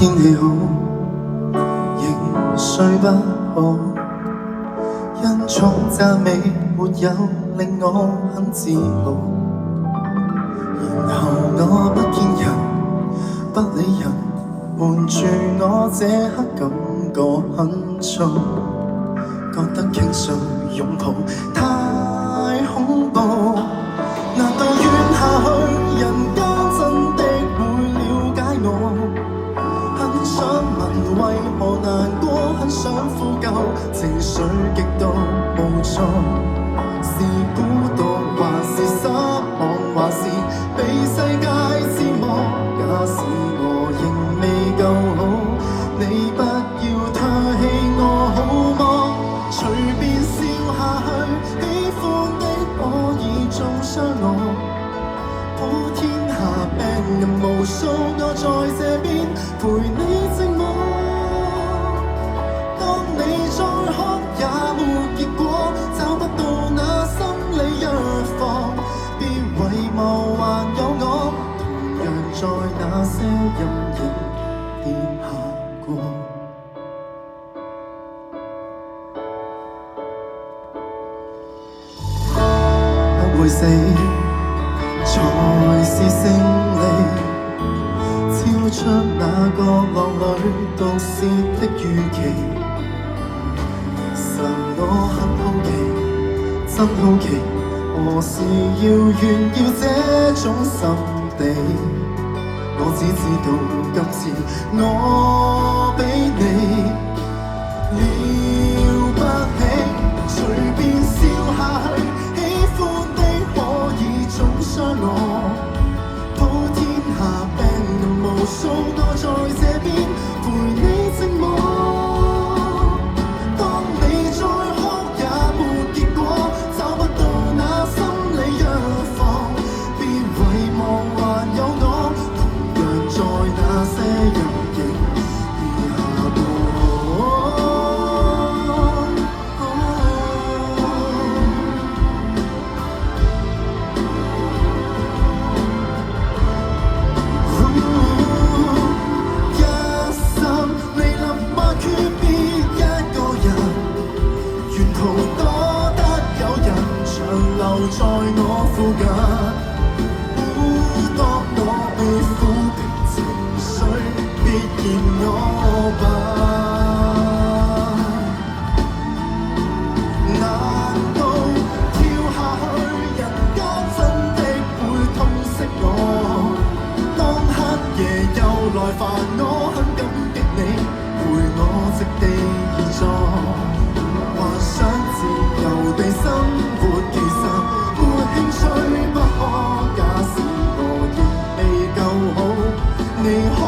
天氣好，仍睡不好，因重讚美沒有令我很自豪。然後我不見人，不理人，瞞住我這刻感覺很重，覺得傾訴擁抱太恐怖。難道怨下去，人間真的會了解我？很想問為何難過，很想呼救，情緒極度無助。是孤獨還是失望，還是被世界折磨？假使我仍未夠好，你不要唾棄我好嗎？隨便笑下去，喜歡的可以中傷我。普天下病人無數，我在這邊陪你寂寞。當你再哭也沒結果，找不到那心理藥房，別遺忘還有我，同樣在那些陰影跌下過。不會死才是勝利，超出那角落裏毒舌的預期。神，我很好奇，真好奇，何時要炫耀這種心地？我只知道今次我比你了不起，隨便笑下去，喜歡的可以中傷我。普天下病人無數，我在這邊陪你寂寞。當你再哭也沒結果，找不到那心理藥房，別遺忘還有我，同樣在那些陰影跌下過。在我附近，當我被撫平情緒，別嫌我笨。難道跳下去，人間真的會痛惜我？當黑夜又來煩我，很感激你陪我席地而坐，幻想自由地生活，其實興趣不可，假使我亦未夠好，你可